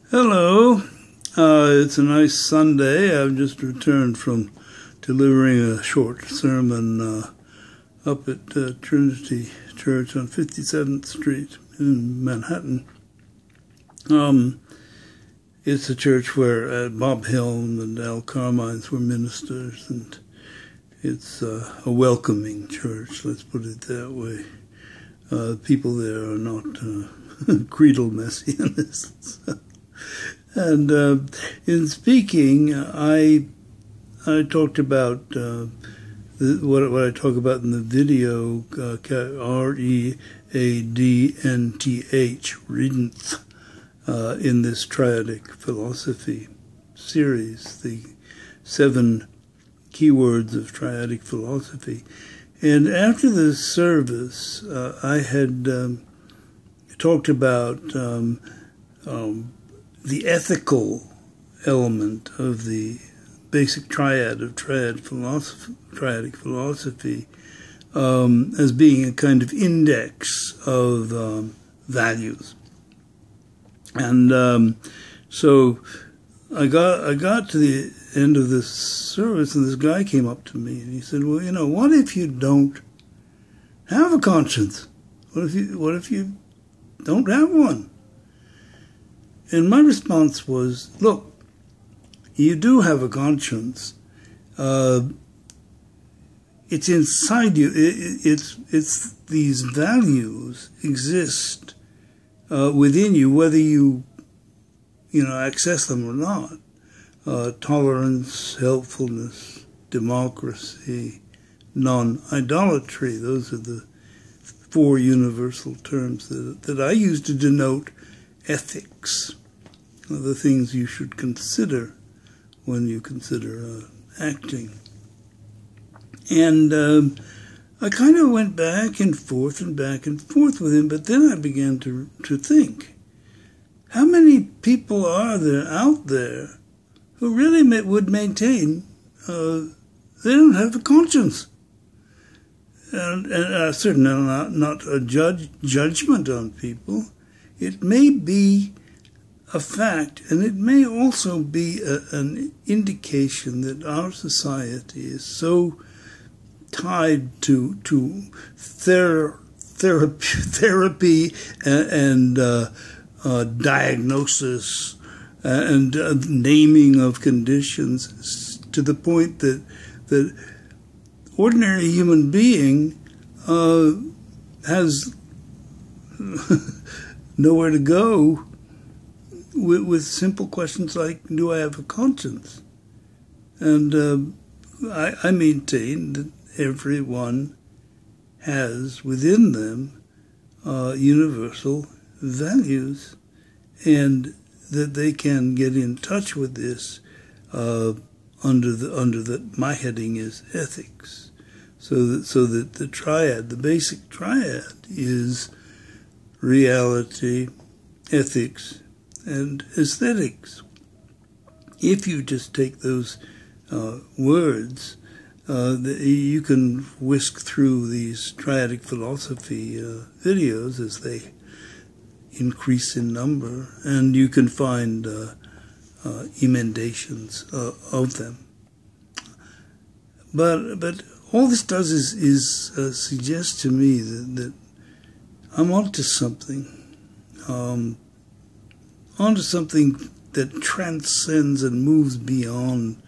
Hello. It's a nice Sunday. I've just returned from delivering a short sermon up at Trinity Church on 57th Street in Manhattan. It's a church where Bob Helm and Al Carmines were ministers, and it's a welcoming church, let's put it that way. People there are not creedal messianists. And in speaking, I talked about what I talk about in the video, Readnth, in this triadic philosophy series, the 7 keywords of triadic philosophy. And after the service, I had talked about the ethical element of the basic triad of triadic philosophy as being a kind of index of values. And so I got to the end of this service, and this guy came up to me and he said, "Well, what if you don't have a conscience? What if you don't have one?" And my response was, look, you do have a conscience. It's inside you. It's these values exist within you, whether you access them or not. Tolerance, helpfulness, democracy, non-idolatry. Those are the 4 universal terms that I use to denote ethics, the things you should consider when you consider acting. And I kind of went back and forth with him, but then I began to think, how many people are there out there who really would maintain they don't have a conscience? And certainly not a judgment on people. It may be a fact, and it may also be an indication that our society is so tied to therapy and diagnosis and naming of conditions, to the point that ordinary human being has nowhere to go with simple questions like, do I have a conscience? And I maintain that everyone has within them universal values, and that they can get in touch with this under my heading is ethics. So that the triad, the basic triad, is reality, ethics, and aesthetics. If you just take those words, you can whisk through these triadic philosophy videos as they increase in number, and you can find emendations of them. But all this does is suggest to me that I'm onto something. Onto something that transcends and moves beyond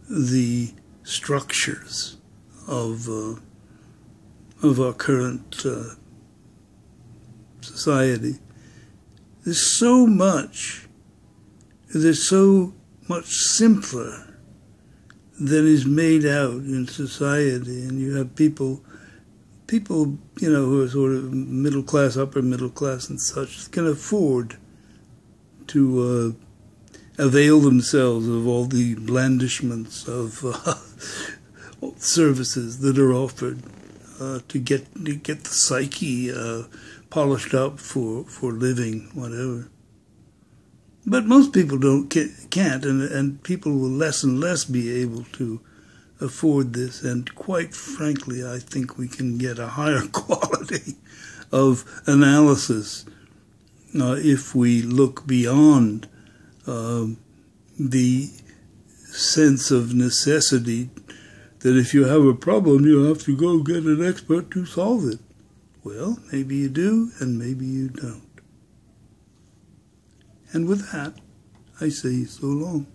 the structures of our current society. There's so much simpler than is made out in society, and you have people who are sort of middle class, upper middle class, and such, can afford to avail themselves of all the blandishments of services that are offered to get the psyche polished up for living, whatever. But most people can't, and people will less and less be able to afford this. And quite frankly, I think we can get a higher quality of analysis if we look beyond the sense of necessity that if you have a problem, you have to go get an expert to solve it. Well, maybe you do, and maybe you don't. And with that, I say so long.